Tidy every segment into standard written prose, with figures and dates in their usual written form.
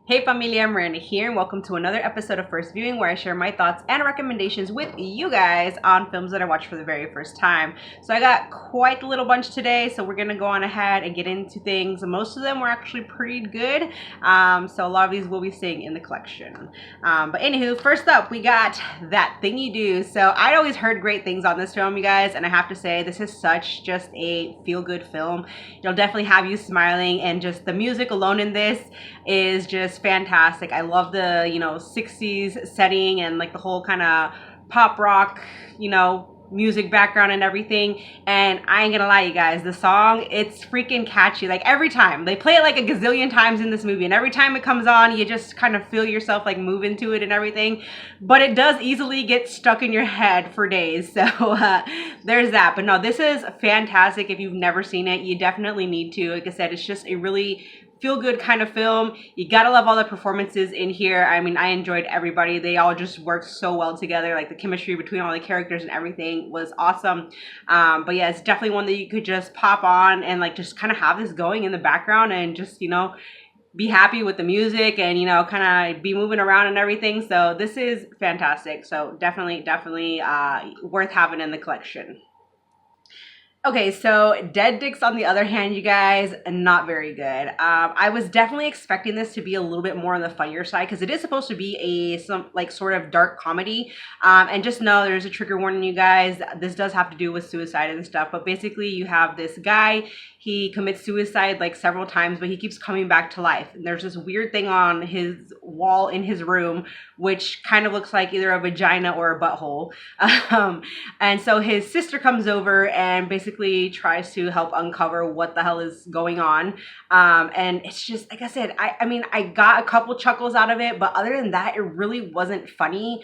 Hey familia, Miranda here, and welcome to another episode of First Viewing, where I share my thoughts and recommendations with you guys on films that I watched for the very first time. So I got quite a little bunch today, so we're gonna go on ahead and get into things. Most of them were actually pretty good, so a lot of these will be staying in the collection. But anywho, first up, we got That Thing You Do. So I'd always heard great things on this film, you guys, and I have to say this is such just a feel-good film. It'll definitely have you smiling, and just the music alone in this is just fantastic. I love the 60s setting and like the whole kind of pop rock music background and everything. And I ain't gonna lie, you guys, the song, it's freaking catchy. Like every time they play it like a gazillion times in this movie, and every time it comes on you just kind of feel yourself like move into it and everything. But it does easily get stuck in your head for days, so there's that. But no, this is fantastic. If you've never seen it, you definitely need to. Like I said, it's just a really feel good kind of film. You gotta love all the performances in here. I mean, I enjoyed everybody. They all just worked so well together. Like the chemistry between all the characters and everything was awesome. But yeah, it's definitely one that you could just pop on and like just kind of have this going in the background and just be happy with the music and kind of be moving around and everything. So this is fantastic. So definitely worth having in the collection. Okay, so Dead Dicks, on the other hand, you guys, not very good. I was definitely expecting this to be a little bit more on the funnier side, because it is supposed to be some like sort of dark comedy. And just know there's a trigger warning, you guys. This does have to do with suicide and stuff. But basically, you have this guy. He commits suicide like several times, but he keeps coming back to life. And there's this weird thing on his wall in his room, which kind of looks like either a vagina or a butthole. And so his sister comes over and basically tries to help uncover what the hell is going on. And it's just, like I said, I mean, I got a couple chuckles out of it, but other than that, it really wasn't funny.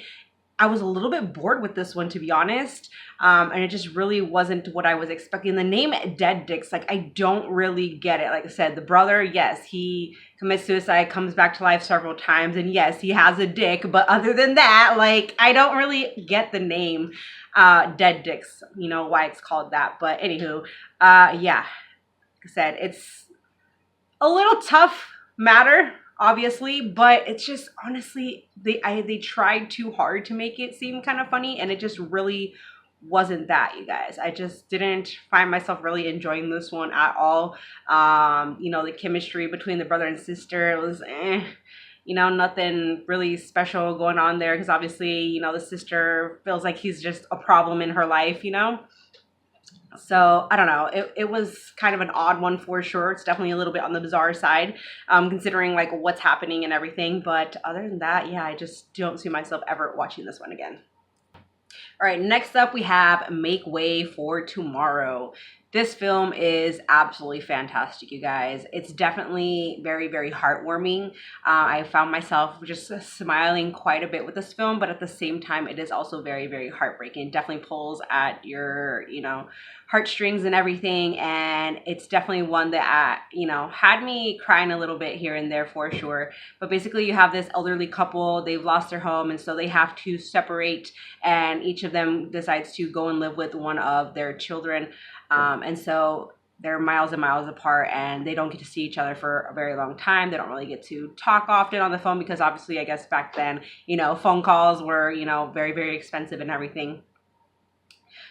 I was a little bit bored with this one, to be honest. And it just really wasn't what I was expecting. The name Dead Dicks, like, I don't really get it. Like I said, the brother, yes, he commits suicide, comes back to life several times, and yes, he has a dick. But other than that, like, I don't really get the name Dead Dicks, why it's called that. But anywho, yeah, like I said, it's a little tough matter, obviously, but it's just honestly they tried too hard to make it seem kind of funny, and it just really wasn't that, you guys. I just didn't find myself really enjoying this one at all. The chemistry between the brother and sister, it was nothing really special going on there, because obviously the sister feels like he's just a problem in her life. So I don't know. It was kind of an odd one for sure. It's definitely a little bit on the bizarre side, considering like what's happening and everything. But other than that, yeah, I just don't see myself ever watching this one again. All right, next up we have Make Way for Tomorrow. This film is absolutely fantastic, you guys. It's definitely very, very heartwarming. I found myself just smiling quite a bit with this film, but at the same time, it is also very, very heartbreaking. It definitely pulls at your, heartstrings and everything. And it's definitely one that, had me crying a little bit here and there for sure. But basically, you have this elderly couple. They've lost their home, and so they have to separate, and each of them decides to go and live with one of their children. And so they're miles and miles apart, and they don't get to see each other for a very long time. They don't really get to talk often on the phone, because obviously, I guess back then, phone calls were, very, very expensive and everything.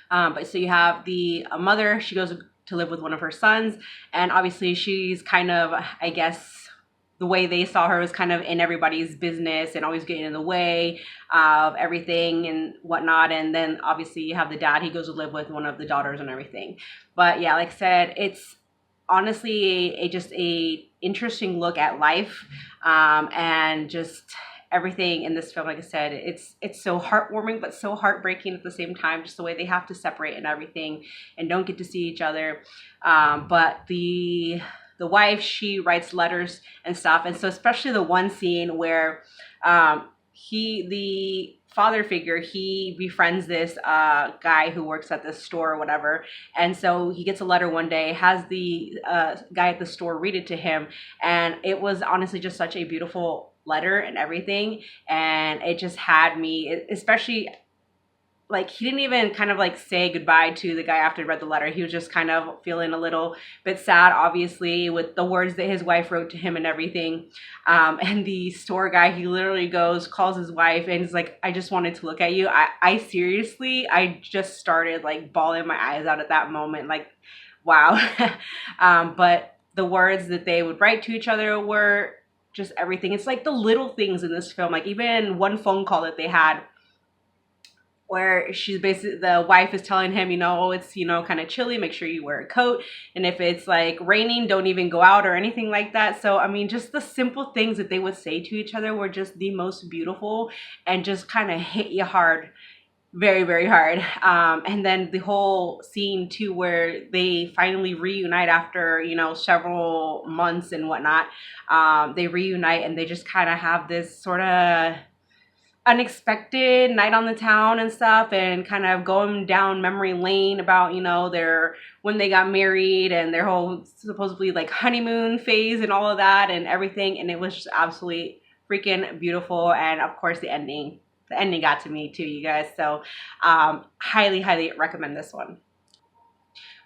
But so you have a mother. She goes to live with one of her sons, and obviously she's kind of, I guess, the way they saw her was kind of in everybody's business and always getting in the way of everything and whatnot. And then obviously you have the dad. He goes to live with one of the daughters and everything. But yeah, like I said, it's honestly just a interesting look at life, and just everything in this film. Like I said, it's so heartwarming but so heartbreaking at the same time, just the way they have to separate and everything and don't get to see each other. But the wife, she writes letters and stuff. And so especially the one scene where the father figure, he befriends this guy who works at this store or whatever. And so he gets a letter one day, has the guy at the store read it to him. And it was honestly just such a beautiful letter and everything. And it just had me, especially like he didn't even kind of like say goodbye to the guy after he read the letter. He was just kind of feeling a little bit sad, obviously, with the words that his wife wrote to him and everything. And the store guy, he literally goes, calls his wife, and he's like, I just wanted to look at you. I seriously, I just started like bawling my eyes out at that moment. Like, wow. But the words that they would write to each other were just everything. It's like the little things in this film, like even one phone call that they had where she's basically, the wife is telling him, oh, it's, kind of chilly, make sure you wear a coat. And if it's like raining, don't even go out or anything like that. So, I mean, just the simple things that they would say to each other were just the most beautiful and just kind of hit you hard, very, very hard. And then the whole scene too, where they finally reunite after, several months and whatnot. They reunite and they just kind of have this sort of unexpected night on the town and stuff, and kind of going down memory lane about their, when they got married and their whole supposedly like honeymoon phase and all of that and everything. And it was just absolutely freaking beautiful. And of course the ending got to me too, you guys. So highly recommend this one.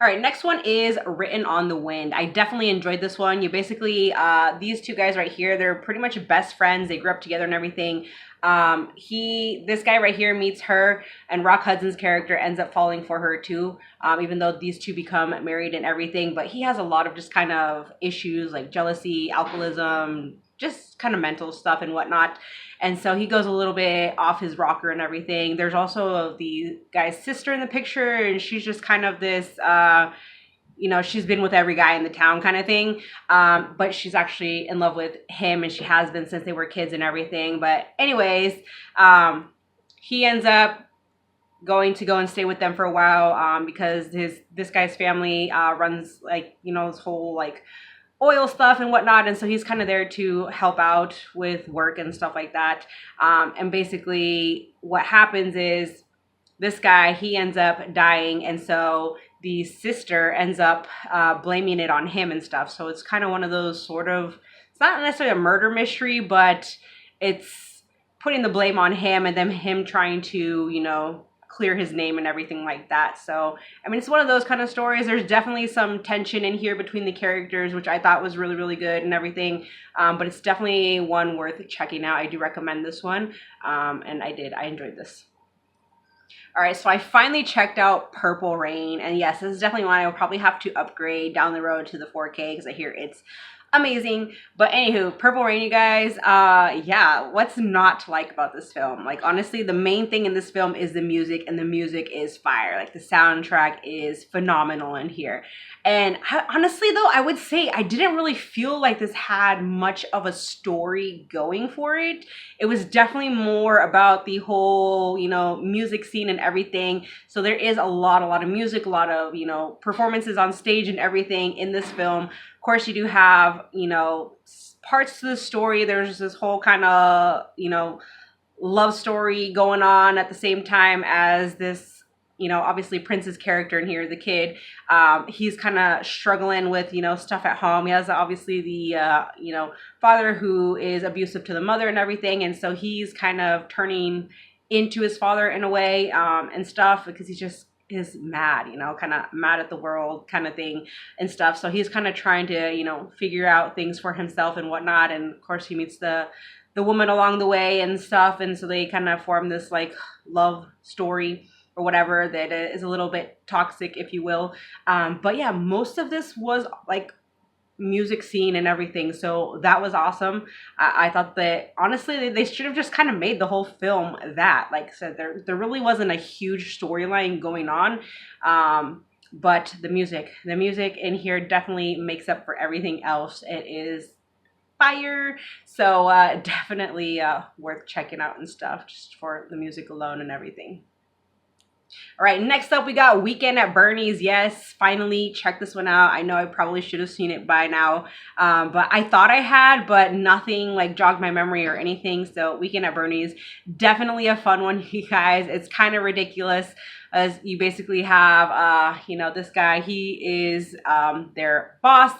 All right, next one is Written on the Wind. I definitely enjoyed this one. You basically, these two guys right here, they're pretty much best friends. They grew up together and everything. This guy right here meets her, and Rock Hudson's character ends up falling for her too, even though these two become married and everything. But he has a lot of just kind of issues like jealousy, alcoholism, just kind of mental stuff and whatnot. And so he goes a little bit off his rocker and everything. There's also the guy's sister in the picture, and she's just kind of this, she's been with every guy in the town kind of thing. But she's actually in love with him, and she has been since they were kids and everything. But anyways, he ends up going to go and stay with them for a while, because this guy's family runs like, this whole like oil stuff and whatnot, and so he's kind of there to help out with work and stuff like that. And basically what happens is this guy, he ends up dying, and so the sister ends up blaming it on him and stuff. So it's kind of one of those sort of, it's not necessarily a murder mystery, but it's putting the blame on him and then him trying to, clear his name and everything like that. So, I mean, it's one of those kind of stories. There's definitely some tension in here between the characters, which I thought was really, really good and everything. But it's definitely one worth checking out. I do recommend this one. And I enjoyed this. All right, so I finally checked out Purple Rain, and yes, this is definitely one I will probably have to upgrade down the road to the 4K because I hear it's amazing. But anywho, Purple Rain, you guys, yeah, what's not to like about this film? Like, honestly, the main thing in this film is the music, and the music is fire. Like, the soundtrack is phenomenal in here. And honestly, though, I would say I didn't really feel like this had much of a story going for it. It was definitely more about the whole, music scene and everything. So there is a lot of music, a lot of, performances on stage and everything in this film. Of course, you do have, parts to the story. There's this whole kind of, love story going on at the same time as this, obviously Prince's character in here, the kid, he's kind of struggling with, stuff at home. He has obviously the, father who is abusive to the mother and everything. And so he's kind of turning into his father in a way, and stuff, because he's just is mad, kind of mad at the world kind of thing and stuff. So he's kind of trying to, figure out things for himself and whatnot. And of course he meets the woman along the way and stuff. And so they kind of form this like love story or whatever that is a little bit toxic, if you will. But yeah, most of this was like music scene and everything, so that was awesome. I thought that honestly they should have just kind of made the whole film that. Like I said, there really wasn't a huge storyline going on, but the music in here definitely makes up for everything else. It is fire. So definitely worth checking out and stuff, just for the music alone and everything. All right, next up we got Weekend at Bernie's. Yes, finally check this one out. I know I probably should have seen it by now, but I thought I had, but nothing like jogged my memory or anything. So Weekend at Bernie's, definitely a fun one, you guys. It's kind of ridiculous. as you basically have, this guy, he is their boss.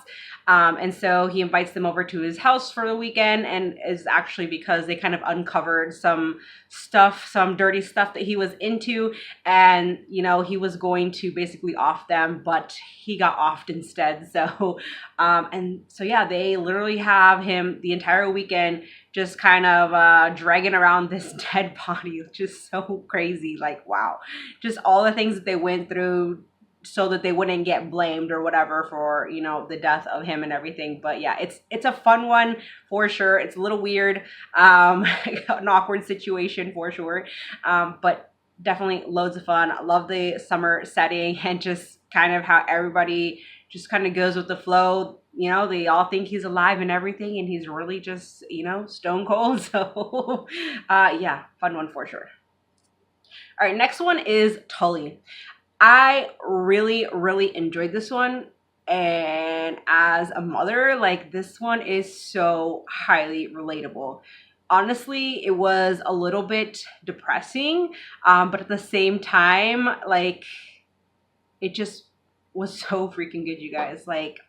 And so he invites them over to his house for the weekend, and is actually because they kind of uncovered some stuff, some dirty stuff that he was into. And, he was going to basically off them, but he got offed instead. So, yeah, they literally have him the entire weekend just kind of dragging around this dead body, which is so crazy. Like, wow, just all the things that they went through so that they wouldn't get blamed or whatever for, the death of him and everything. But yeah, it's a fun one for sure. It's a little weird, an awkward situation for sure, but definitely loads of fun. I love the summer setting and just kind of how everybody just kind of goes with the flow. They all think he's alive and everything, and he's really just, stone cold. So, yeah, fun one for sure. All right, next one is Tully. I really, really enjoyed this one. And as a mother, like, this one is so highly relatable. Honestly, it was a little bit depressing, but at the same time, like, it just was so freaking good, you guys. Like,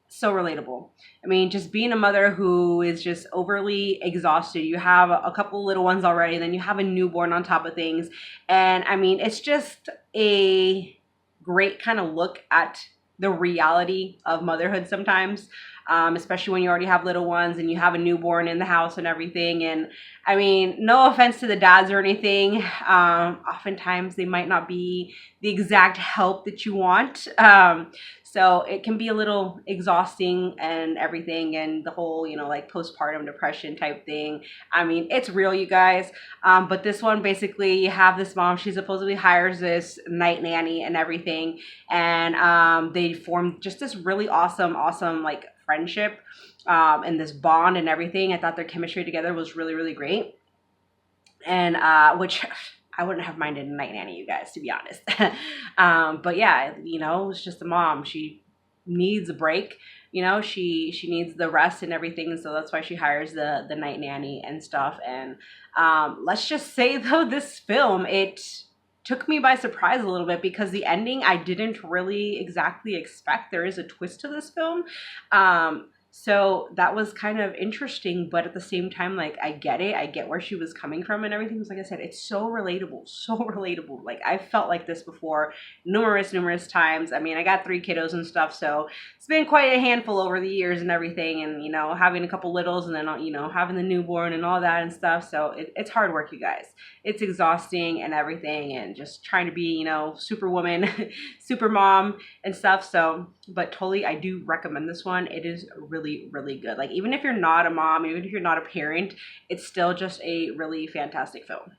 so relatable. I mean, just being a mother who is just overly exhausted. You have a couple little ones already, then you have a newborn on top of things. And I mean, it's just a great kind of look at the reality of motherhood sometimes, especially when you already have little ones and you have a newborn in the house and everything. And I mean, no offense to the dads or anything. Oftentimes they might not be the exact help that you want. So it can be a little exhausting and everything, and the whole, like postpartum depression type thing. I mean, it's real, you guys. But this one, basically, you have this mom. She supposedly hires this night nanny and everything. And they formed just this really awesome, like friendship, and this bond and everything. I thought their chemistry together was really, really great. And which I wouldn't have minded a night nanny, you guys, to be honest. But yeah, it's just a mom. She needs a break. She needs the rest and everything. So that's why she hires the night nanny and stuff. And let's just say, though, this film, it took me by surprise a little bit, because the ending I didn't really exactly expect. There is a twist to this film. So that was kind of interesting, but at the same time, like, I get it. I get where she was coming from and everything. Because like I said, it's so relatable, so relatable. Like, I've felt like this before numerous times. I mean, I got 3 kiddos and stuff, so it's been quite a handful over the years and everything. And, having a couple littles, and then, having the newborn and all that and stuff. So it's hard work, you guys. It's exhausting and everything, and just trying to be, superwoman, super mom and stuff. So, but totally, I do recommend this one. It is really, really good. Like, even if you're not a mom, even if you're not a parent, it's still just a really fantastic film.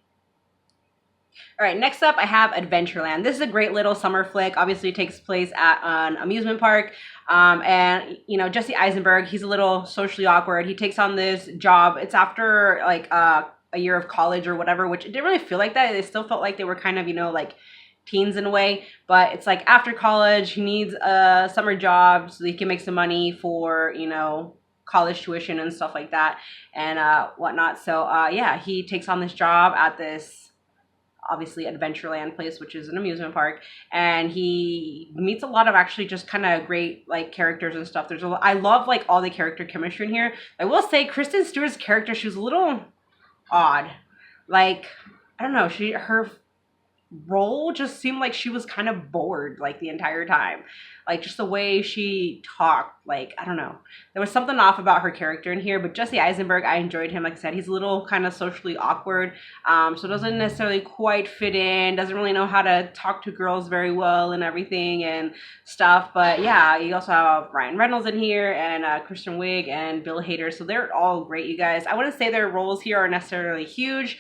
All right, next up, I have Adventureland. This is a great little summer flick. Obviously, it takes place at an amusement park. And, Jesse Eisenberg, he's a little socially awkward. He takes on this job. It's after, like, a year of college or whatever, which it didn't really feel like that. They still felt like they were kind of, like, teens in a way. But it's like after college, he needs a summer job so he can make some money for, college tuition and stuff like that and whatnot. So, yeah, he takes on this job at this, obviously, Adventureland place, which is an amusement park, and he meets a lot of actually just kind of great, like, characters and stuff. I love, like, all the character chemistry in here. I will say Kristen Stewart's character, she was a little odd. Like, I don't know, her role just seemed like she was kind of bored, like, the entire time. Like, just the way she talked, like, I don't know. There was something off about her character in here. But Jesse Eisenberg, I enjoyed him. Like I said, he's a little kind of socially awkward, so doesn't necessarily quite fit in, doesn't really know how to talk to girls very well and everything and stuff. But yeah, you also have Ryan Reynolds in here, and Kristen Wiig and Bill Hader. So they're all great, you guys. I wouldn't say their roles here are necessarily huge,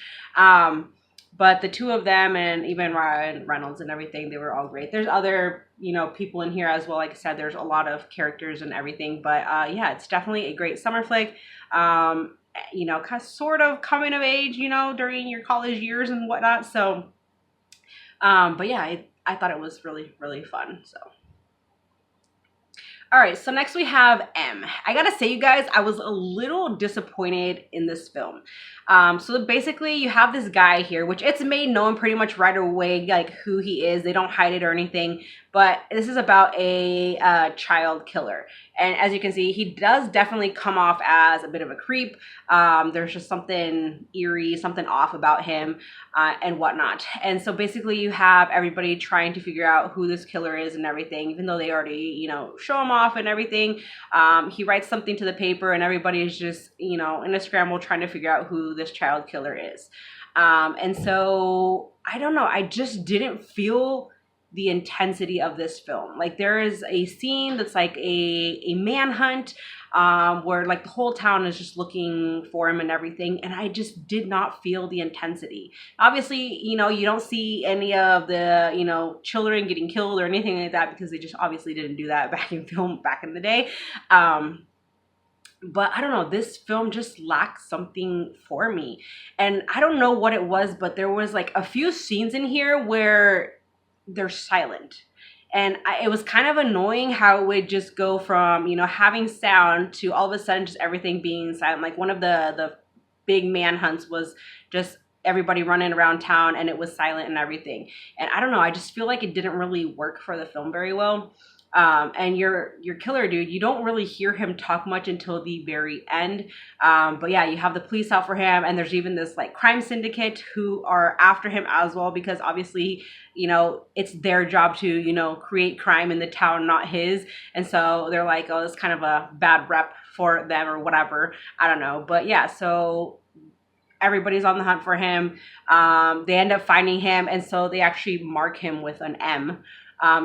but the two of them, and even Ryan Reynolds and everything, they were all great. There's other, people in here as well. Like I said, there's a lot of characters and everything. But yeah, it's definitely a great summer flick. Kind of sort of coming of age, during your college years and whatnot. So, but yeah, I thought it was really, really fun. So. All right, so next we have M. I gotta say, you guys, I was a little disappointed in this film. So basically, you have this guy here, which it's made known pretty much right away, like who he is. They don't hide it or anything. But this is about a child killer, and as you can see, he does definitely come off as a bit of a creep. There's just something eerie, something off about him, and whatnot. And so basically, you have everybody trying to figure out who this killer is and everything, even though they already, show him off and everything. He writes something to the paper, and everybody is just, in a scramble trying to figure out who this child killer is. And so I don't know. I just didn't feel the intensity of this film. Like, there is a scene that's like a manhunt, where like the whole town is just looking for him and everything, and I just did not feel the intensity. Obviously, you don't see any of the children getting killed or anything like that, because they just obviously didn't do that back in the day. But I don't know, this film just lacked something for me, and I don't know what it was, but there was like a few scenes in here where they're silent. And it was kind of annoying how it would just go from, having sound to all of a sudden just everything being silent. Like, one of the big manhunts was just everybody running around town and it was silent and everything. And I don't know, I just feel like it didn't really work for the film very well. And your killer dude, you don't really hear him talk much until the very end. But yeah, you have the police out for him, and there's even this like crime syndicate who are after him as well, because obviously, it's their job to, create crime in the town, not his. And so they're like, oh, it's kind of a bad rep for them or whatever. I don't know. But yeah, so everybody's on the hunt for him. They end up finding him, and so they actually mark him with an M.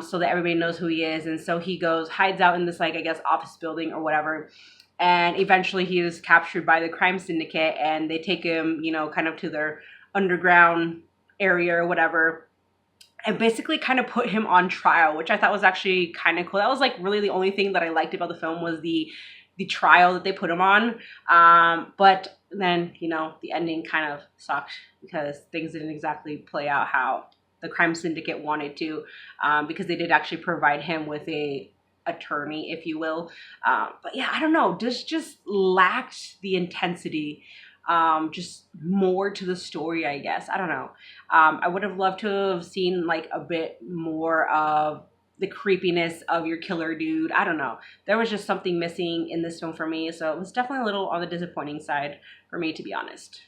So that everybody knows who he is. And so he hides out in this, like, I guess, office building or whatever. And eventually he is captured by the crime syndicate, and they take him, kind of to their underground area or whatever, and basically kind of put him on trial, which I thought was actually kind of cool. That was like really the only thing that I liked about the film, was the trial that they put him on. But then, the ending kind of sucked, because things didn't exactly play out how the crime syndicate wanted to, because they did actually provide him with a attorney, if you will. But yeah, I don't know, this just lacked the intensity, just more to the story, I guess. I don't know. I would have loved to have seen like a bit more of the creepiness of your killer dude. I don't know. There was just something missing in this film for me, so it was definitely a little on the disappointing side for me, to be honest.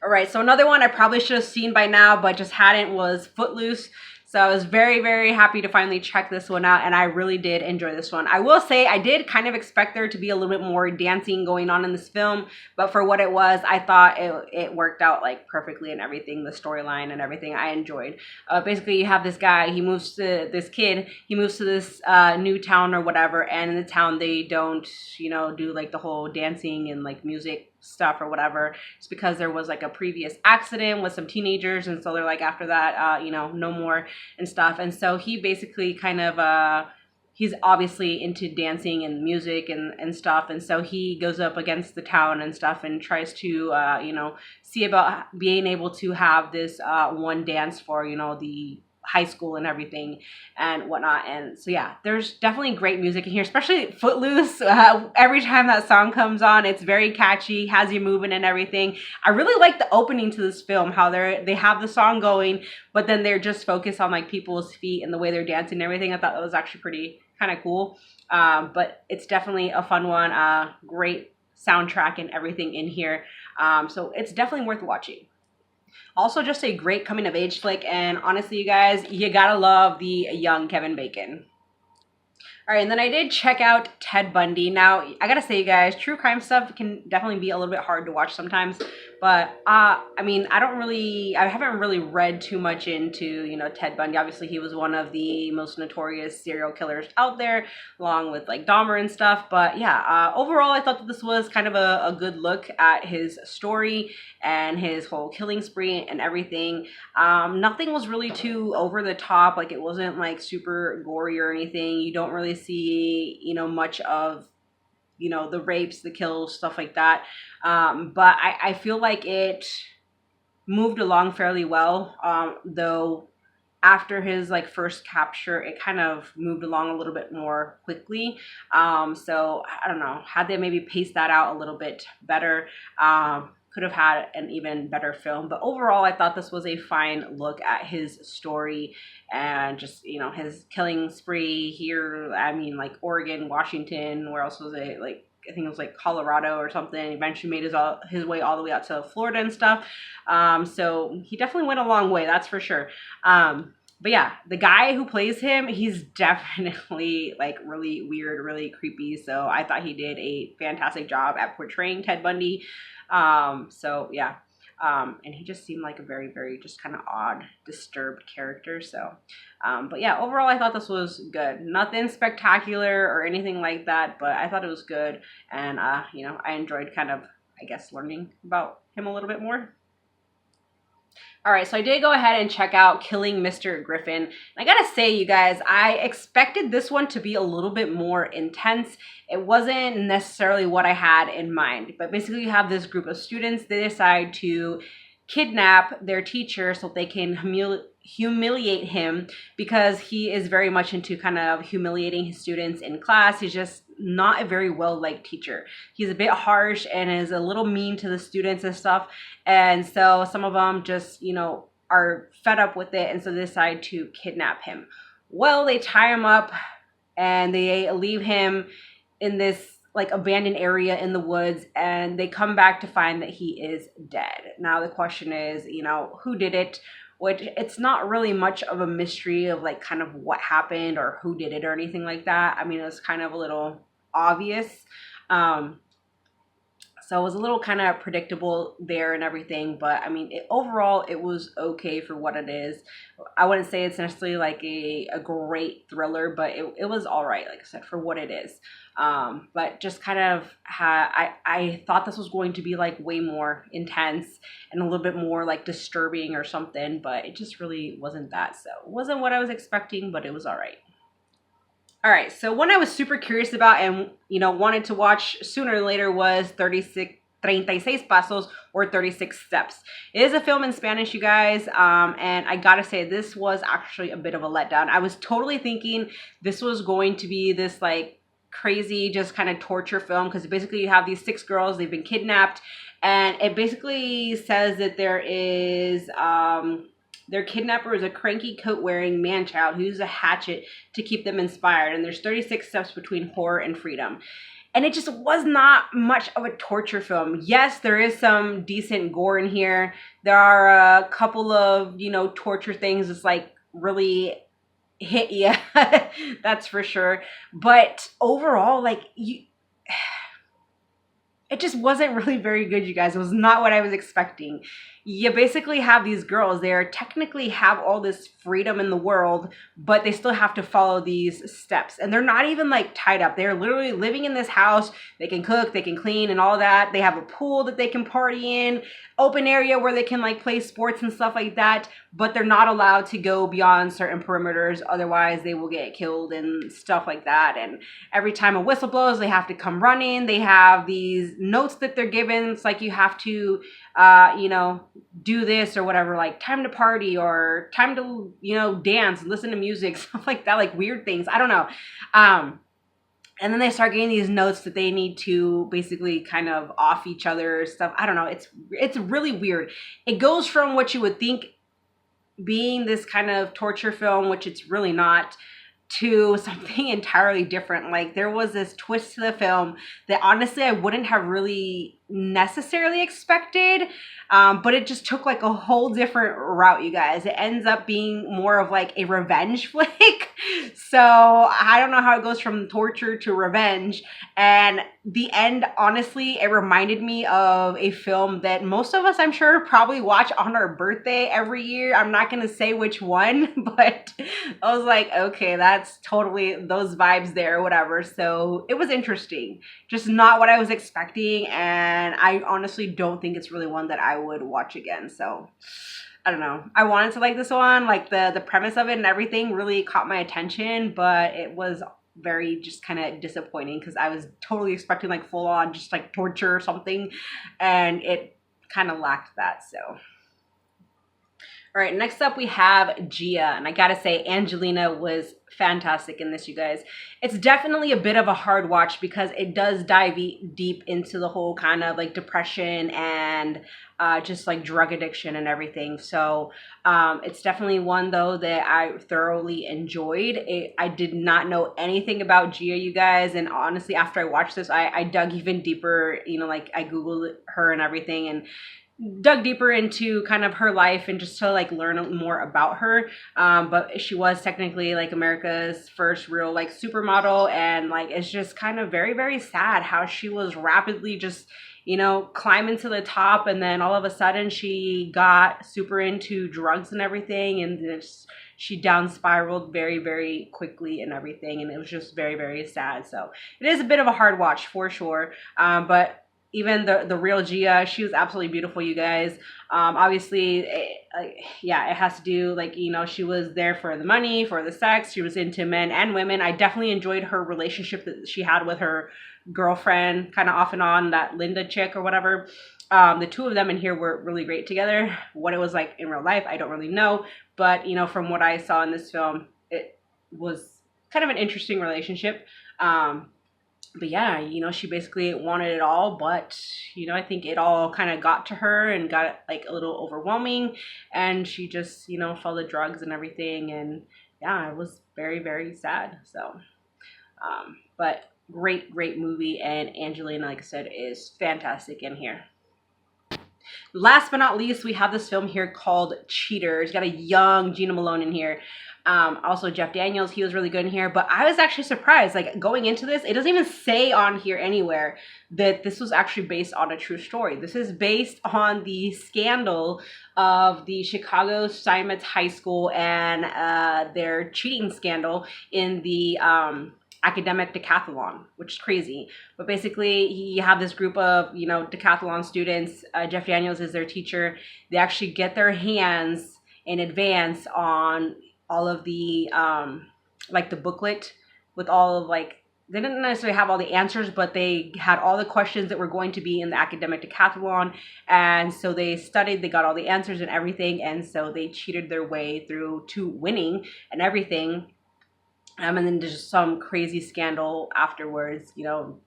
All right, so another one I probably should have seen by now, but just hadn't, was Footloose. So I was very, very happy to finally check this one out, and I really did enjoy this one. I will say I did kind of expect there to be a little bit more dancing going on in this film, but for what it was, I thought it worked out like perfectly and everything, the storyline and everything I enjoyed. Basically, you have this guy, he moves to this new town or whatever, and in the town they don't, do like the whole dancing and like music stuff or whatever. It's because there was like a previous accident with some teenagers, and so they're like, after that, no more and stuff. And so he basically kind of he's obviously into dancing and music and stuff, and so he goes up against the town and stuff and tries to see about being able to have this one dance for the high school and everything and whatnot. And so yeah, there's definitely great music in here, especially Footloose. Every time that song comes on, it's very catchy, has you moving and everything. I really like the opening to this film, how they have the song going, but then they're just focused on like people's feet and the way they're dancing and everything. I thought that was actually pretty kind of cool. But it's definitely a fun one. Great soundtrack and everything in here. So it's definitely worth watching. Also, just a great coming of age flick, and honestly, you guys, you gotta love the young Kevin Bacon. All right, and then I did check out Ted Bundy. Now, I gotta say, you guys, true crime stuff can definitely be a little bit hard to watch sometimes. But, I mean, I haven't really read too much into, Ted Bundy. Obviously, he was one of the most notorious serial killers out there, along with, like, Dahmer and stuff. But, yeah, overall, I thought that this was kind of a good look at his story and his whole killing spree and everything. Nothing was really too over the top. Like, it wasn't, like, super gory or anything. You don't really see, much of the rapes, the kills, stuff like that. But I feel like it moved along fairly well, though after his like first capture, it kind of moved along a little bit more quickly. So I don't know, had they maybe paced that out a little bit better, could have had an even better film. But overall, I thought this was a fine look at his story and just, you know, his killing spree here. I mean, like Oregon, Washington, where else was it? Like, I think it was like Colorado or something. Eventually made his way all the way out to Florida and stuff. So he definitely went a long way, that's for sure. But yeah, the guy who plays him, he's definitely like really weird, really creepy. So I thought he did a fantastic job at portraying Ted Bundy. So yeah. And he just seemed like a very, very just kind of odd, disturbed character. So, but yeah, overall, I thought this was good. Nothing spectacular or anything like that, but I thought it was good. And, you know, I enjoyed kind of, I guess, learning about him a little bit more. All right, so I did go ahead and check out Killing Mr. Griffin. And I gotta say, you guys, I expected this one to be a little bit more intense. It wasn't necessarily what I had in mind, but basically you have this group of students, they decide to kidnap their teacher so they can humiliate him because he is very much into kind of humiliating his students in class. He's just not a very well-liked teacher. He's a bit harsh and is a little mean to the students and stuff. And so some of them just, you know, are fed up with it, and so they decide to kidnap him. Well, they tie him up and they leave him in this like abandoned area in the woods, and they come back to find that he is dead. Now the question is, you know, who did it? Which it's not really much of a mystery of like kind of what happened or who did it or anything like that. I mean, it was kind of a little obvious. So it was a little kind of predictable there and everything. But I mean, overall, it was okay for what it is. I wouldn't say it's necessarily like a great thriller, but it was all right, like I said, for what it is. But just kind of, I thought this was going to be like way more intense and a little bit more like disturbing or something, but it just really wasn't that. So it wasn't what I was expecting, but it was all right. All right, so one I was super curious about and, you know, wanted to watch sooner or later was 36 Pasos, or 36 Steps. It is a film in Spanish, you guys, and I gotta say, this was actually a bit of a letdown. I was totally thinking this was going to be this, like, crazy, just kind of torture film, because basically you have these 6 girls, they've been kidnapped, and it basically says that there is, their kidnapper is a cranky coat-wearing man-child who uses a hatchet to keep them inspired. And there's 36 steps between horror and freedom. And it just was not much of a torture film. Yes, there is some decent gore in here. There are a couple of, you know, torture things that's like really hit you. That's for sure. But overall, like, it just wasn't really very good, you guys. It was not what I was expecting. You basically have these girls, they technically have all this freedom in the world, but they still have to follow these steps. And they're not even like tied up. They're literally living in this house. They can cook, they can clean and all that. They have a pool that they can party in, open area where they can like play sports and stuff like that, but they're not allowed to go beyond certain perimeters. Otherwise they will get killed and stuff like that. And every time a whistle blows, they have to come running. They have these notes that they're given. It's like you have to, you know, do this or whatever, like time to party or time to, you know, dance, listen to music, stuff like that, like weird things. I don't know. And then they start getting these notes that they need to basically kind of off each other stuff. I don't know. It's really weird. It goes from what you would think being this kind of torture film, which it's really not, to something entirely different. Like there was this twist to the film that honestly I wouldn't have really necessarily expected, but it just took like a whole different route, you guys. It ends up being more of like a revenge flick. So I don't know how it goes from torture to revenge. And the end, honestly, it reminded me of a film that most of us, I'm sure, probably watch on our birthday every year. I'm not gonna say which one, but I was like, okay, that's totally those vibes there, whatever. So it was interesting, just not what I was expecting, and I honestly don't think it's really one that I would watch again. So I don't know. I wanted to like this one, like the premise of it and everything really caught my attention, but it was very just kind of disappointing because I was totally expecting like full on just like torture or something, and it kind of lacked that. So All right, next up we have Gia, and I gotta say Angelina was fantastic in this, you guys. It's definitely a bit of a hard watch because it does dive deep into the whole kind of like depression and just like drug addiction and everything. So it's definitely one though that I thoroughly enjoyed. I did not know anything about Gia, you guys, and honestly after I watched this, I dug even deeper, you know, like I Googled her and everything and dug deeper into kind of her life and just to like learn more about her. But she was technically like America's first real like supermodel, and like it's just kind of very, very sad how she was rapidly just, you know, climbing to the top, and then all of a sudden she got super into drugs and everything, and just she down spiraled very, very quickly and everything, and it was just very, very sad. So it is a bit of a hard watch for sure. But even the real Gia, she was absolutely beautiful, you guys. Obviously, yeah, it has to do, like, you know, she was there for the money, for the sex. She was into men and women. I definitely enjoyed her relationship that she had with her girlfriend, kind of off and on, that Linda chick or whatever. The two of them in here were really great together. What it was like in real life, I don't really know. But, you know, from what I saw in this film, it was kind of an interesting relationship. But yeah, you know, she basically wanted it all, but, you know, I think it all kind of got to her and got like a little overwhelming, and she just, you know, fell to drugs and everything, and yeah, it was very, very sad. So, but great movie, and Angelina, like I said, is fantastic in here. Last but not least, we have this film here called Cheaters. Got a young Gina Malone in here. Also Jeff Daniels, he was really good in here. But I was actually surprised, like going into this, it doesn't even say on here anywhere that this was actually based on a true story. This is based on the scandal of the Chicago Steinmetz High School and their cheating scandal in the academic decathlon, which is crazy. But basically, you have this group of, you know, decathlon students. Jeff Daniels is their teacher. They actually get their hands in advance on all of the, like the booklet with all of like, they didn't necessarily have all the answers, but they had all the questions that were going to be in the academic decathlon. And so they studied, they got all the answers and everything. And so they cheated their way through to winning and everything. And then there's just some crazy scandal afterwards, you know,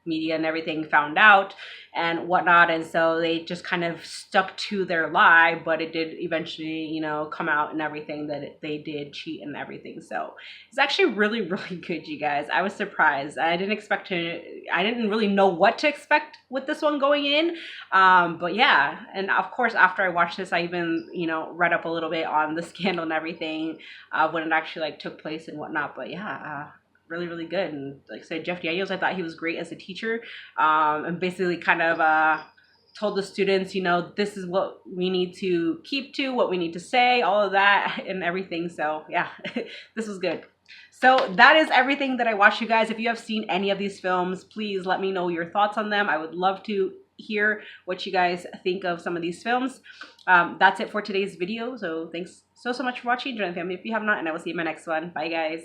media and everything found out and whatnot, and so they just kind of stuck to their lie, but it did eventually, you know, come out and everything that they did cheat and everything. So it's actually really, really good, you guys. I was surprised. I didn't really know what to expect with this one going in, but yeah. And of course, after I watched this, I even, you know, read up a little bit on the scandal and everything, when it actually like took place and whatnot. But yeah, really, really good. And like I said, Jeff Daniels, I thought he was great as a teacher, and basically kind of told the students, you know, this is what we need to keep to, what we need to say, all of that and everything. So yeah, this was good. So that is everything that I watched, you guys. If you have seen any of these films, please let me know your thoughts on them. I would love to hear what you guys think of some of these films. That's it for today's video. So thanks so much for watching. Join the family if you have not, and I will see you in my next one. Bye, guys.